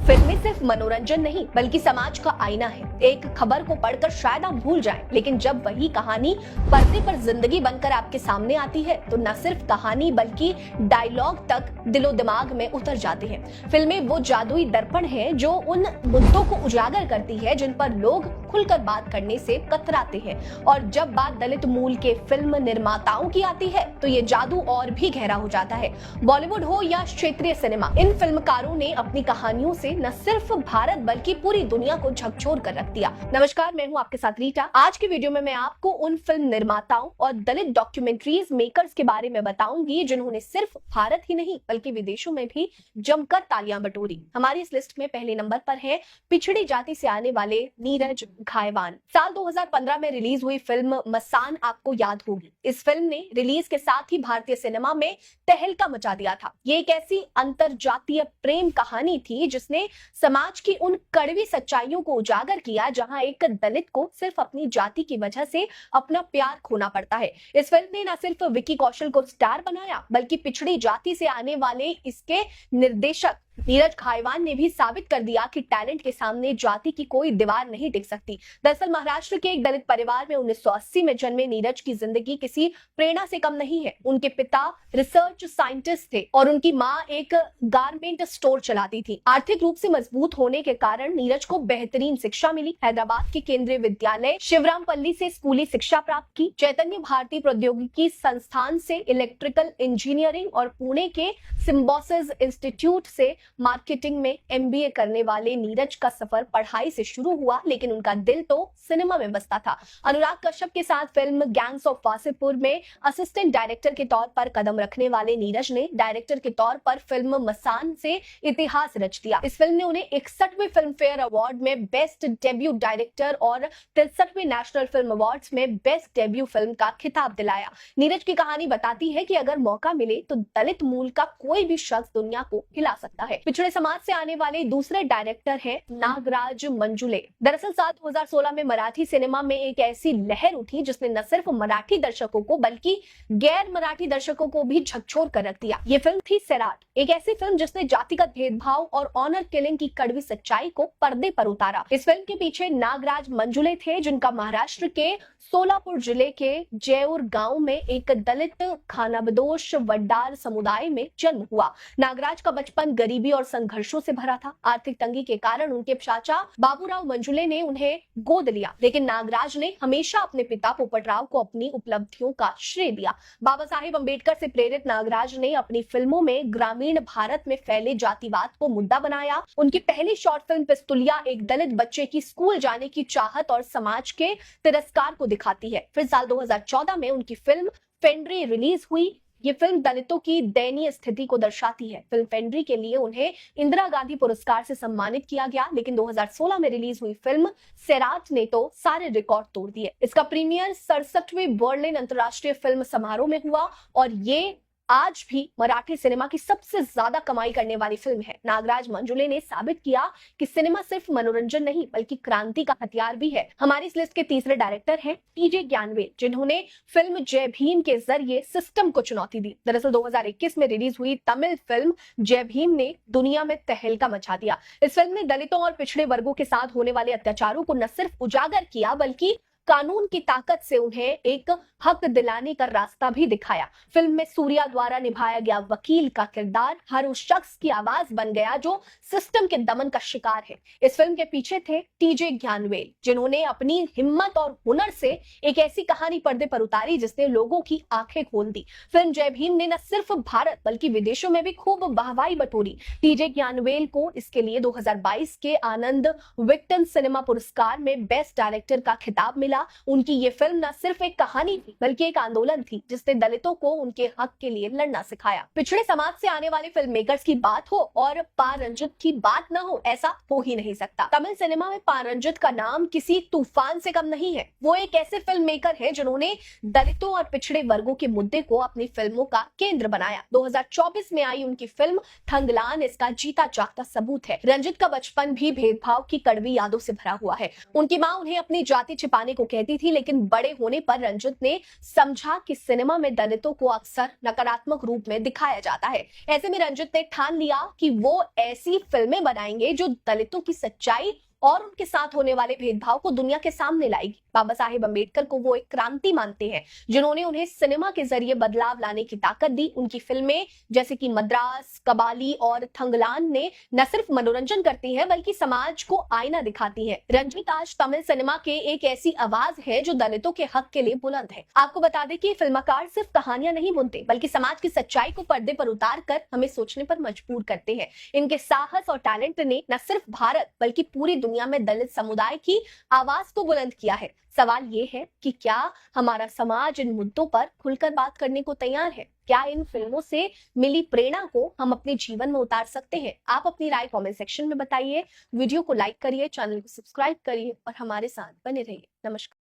फिल्में सिर्फ मनोरंजन नहीं बल्कि समाज का आईना है। एक खबर को पढ़कर शायद आप भूल जाएं, लेकिन जब वही कहानी पर्दे पर जिंदगी बनकर आपके सामने आती है तो न सिर्फ कहानी बल्कि डायलॉग तक दिलो दिमाग में उतर जाते हैं। फिल्में वो जादुई दर्पण है जो उन मुद्दों को उजागर करती है जिन पर लोग खुलकर बात करने से कतराते हैं। और जब बात दलित मूल के फिल्म निर्माताओं की आती है तो ये जादू और भी गहरा हो जाता है। बॉलीवुड हो या क्षेत्रीय सिनेमा, इन फिल्मकारों ने अपनी कहानियों से न सिर्फ भारत बल्कि पूरी दुनिया को झकझोर कर रख दिया। नमस्कार, मैं हूं आपके साथ रीटा। आज की वीडियो में मैं आपको उन फिल्म निर्माताओं और दलित डॉक्यूमेंट्रीज मेकर्स के बारे में बताऊंगी जिन्होंने सिर्फ भारत ही नहीं बल्कि विदेशों में भी जमकर तालियां बटोरी। हमारी इस लिस्ट में पहले नंबर पर है पिछड़ी जाति से आने वाले नीरज घायवान। साल 2015 में रिलीज हुई फिल्म मसान आपको याद होगी। इस फिल्म ने रिलीज के साथ ही भारतीय सिनेमा में तहलका मचा दिया था। ये एक ऐसी अंतरजातीय प्रेम कहानी थी जिसने समाज की उन कड़वी सच्चाइयों को उजागर किया जहां एक दलित को सिर्फ अपनी जाति की वजह से अपना प्यार खोना पड़ता है। इस फिल्म ने न सिर्फ विकी कौशल को स्टार बनाया बल्कि पिछड़ी जाति से आने वाले इसके निर्देशक नीरज घायवान ने भी साबित कर दिया कि टैलेंट के सामने जाति की कोई दीवार नहीं टिक सकती। दरअसल महाराष्ट्र के एक दलित परिवार में 1980 में जन्मे नीरज की जिंदगी किसी प्रेरणा से कम नहीं है। उनके पिता रिसर्च साइंटिस्ट थे और उनकी मां एक गारमेंट स्टोर चलाती थी। आर्थिक रूप से मजबूत होने के कारण नीरज को बेहतरीन शिक्षा मिली। हैदराबाद के केंद्रीय विद्यालय शिवरामपल्ली से स्कूली शिक्षा प्राप्त की। चैतन्य भारतीय प्रौद्योगिकी संस्थान से इलेक्ट्रिकल इंजीनियरिंग और पुणे के सिम्बोसिस इंस्टीट्यूट से मार्केटिंग में एमबीए करने वाले नीरज का सफर पढ़ाई से शुरू हुआ, लेकिन उनका दिल तो सिनेमा में बसता था। अनुराग कश्यप के साथ फिल्म गैंग्स ऑफ वासेपुर में असिस्टेंट डायरेक्टर के तौर पर कदम रखने वाले नीरज ने डायरेक्टर के तौर पर फिल्म मसान से इतिहास रच दिया। इस फिल्म ने उन्हें 61वें फिल्म फेयर अवार्ड में बेस्ट डेब्यू डायरेक्टर और 63वें नेशनल फिल्म अवार्ड्स में बेस्ट डेब्यू फिल्म का खिताब दिलाया। नीरज की कहानी बताती है कि अगर मौका मिले तो दलित मूल का कोई भी शख्स दुनिया को हिला सकता है। पिछड़े समाज से आने वाले दूसरे डायरेक्टर हैं नागराज मंजुले। दरअसल साल 2016 में मराठी सिनेमा में एक ऐसी लहर उठी जिसने न सिर्फ मराठी दर्शकों को बल्कि गैर मराठी दर्शकों को भी झकझोर कर रख दिया। ये फिल्म थी सैराट, एक ऐसी फिल्म जिसने जातिगत भेदभाव और ऑनर किलिंग की कड़वी सच्चाई को पर्दे पर उतारा। इस फिल्म के पीछे नागराज मंजुले थे जिनका महाराष्ट्र के सोलापुर जिले के जयौर गांव में एक दलित खानाबदोश वड्डार समुदाय में जन्म हुआ। नागराज का बचपन गरीबी और संघर्षों से भरा था। आर्थिक तंगी के कारण उनके चाचा बाबूराव मंजुले ने उन्हें गोद लिया, लेकिन नागराज ने हमेशा अपने पिता पोपटराव को अपनी उपलब्धियों का श्रेय दिया। बाबा साहेब अंबेडकर से प्रेरित नागराज ने अपनी फिल्मों में ग्रामीण भारत में फैले जातिवाद को मुद्दा बनाया। उनकी पहली शॉर्ट फिल्म पिस्तुलिया एक दलित बच्चे की स्कूल जाने की चाहत और समाज के तिरस्कार को दिखाती है। फिर साल 2014 में उनकी फिल्म फेंड्री रिलीज हुई। ये फिल्म दलितों की दयनीय स्थिति को दर्शाती है। फिल्म फेंड्री के लिए उन्हें इंदिरा गांधी पुरस्कार से सम्मानित किया गया, लेकिन 2016 में रिलीज हुई फिल्म सैराट ने तो सारे रिकॉर्ड तोड़ दिए। इसका प्रीमियर 67वें बर्लिन अंतर्राष्ट्रीय फिल्म समारोह में हुआ और ये आज भी मराठी सिनेमा की सबसे ज्यादा कमाई करने वाली फिल्म है। नागराज मंजुले ने साबित किया कि सिनेमा सिर्फ मनोरंजन नहीं बल्कि क्रांति का हथियार भी है। हमारी इस लिस्ट के तीसरे डायरेक्टर हैं टीजे ज्ञानवेल, जिन्होंने फिल्म जय भीम के जरिए सिस्टम को चुनौती दी। दरअसल 2021 में रिलीज हुई तमिल फिल्म जय भीम ने दुनिया में तहलका मचा दिया। इस फिल्म ने दलितों और पिछड़े वर्गों के साथ होने वाले अत्याचारों को न सिर्फ उजागर किया बल्कि कानून की ताकत से उन्हें एक हक दिलाने का रास्ता भी दिखाया। फिल्म में सूर्या द्वारा निभाया गया वकील का किरदार हर उस शख्स की आवाज बन गया जो सिस्टम के दमन का शिकार है। इस फिल्म के पीछे थे टीजे ज्ञानवेल, जिन्होंने अपनी हिम्मत और हुनर से एक ऐसी कहानी पर्दे पर उतारी जिसने लोगों की आंखें खोल दी। फिल्म जय भीम ने न सिर्फ भारत बल्कि विदेशों में भी खूब वाहवाही बटोरी। टीजे ज्ञानवेल को इसके लिए 2022 के आनंद विक्टन सिनेमा पुरस्कार में बेस्ट डायरेक्टर का खिताब मिला। उनकी ये फिल्म न सिर्फ एक कहानी थी बल्कि एक आंदोलन थी जिसने दलितों को उनके हक के लिए लड़ना सिखाया। पिछड़े समाज से आने वाले फिल्म मेकर्स की बात हो और पारंजित की बात न हो, ऐसा हो ही नहीं सकता। तमिल सिनेमा में पारंजित का नाम किसी तूफान से कम नहीं है। वो एक ऐसे फिल्म मेकर है जिन्होंने दलितों और पिछड़े वर्गों के मुद्दे को अपनी फिल्मों का केंद्र बनाया। 2024 में आई उनकी फिल्म थंगलान इसका जीता जागता सबूत है। रंजित का बचपन भी भेदभाव की कड़वी यादों से भरा हुआ है। उनकी मां उन्हें अपनी जाति छिपाने को को कहती थी, लेकिन बड़े होने पर रंजित ने समझा कि सिनेमा में दलितों को अक्सर नकारात्मक रूप में दिखाया जाता है। ऐसे में रंजित ने ठान लिया कि वो ऐसी फिल्में बनाएंगे जो दलितों की सच्चाई और उनके साथ होने वाले भेदभाव को दुनिया के सामने लाएगी। बाबा साहेब अम्बेडकर को वो एक क्रांति मानते हैं जिन्होंने उन्हें सिनेमा के जरिए बदलाव लाने की ताकत दी। उनकी फिल्में जैसे कि मद्रास, कबाली और थंगलान ने न सिर्फ मनोरंजन करती हैं बल्कि समाज को आईना दिखाती हैं। रंजित आज तमिल सिनेमा के एक ऐसी आवाज है जो दलितों के हक के लिए बुलंद है। आपको बता दें कि फिल्मकार सिर्फ कहानियां नहीं बुनते बल्कि समाज की सच्चाई को पर्दे पर उतार कर हमें सोचने पर मजबूर करते हैं। इनके साहस और टैलेंट ने न सिर्फ भारत बल्कि पूरी दुनिया में दलित समुदाय की आवाज को बुलंद किया है। सवाल ये है कि क्या हमारा समाज इन मुद्दों पर खुलकर बात करने को तैयार है? क्या इन फिल्मों से मिली प्रेरणा को हम अपने जीवन में उतार सकते हैं? आप अपनी राय कमेंट सेक्शन में बताइए। वीडियो को लाइक करिए, चैनल को सब्सक्राइब करिए और हमारे साथ बने रहिए। नमस्कार।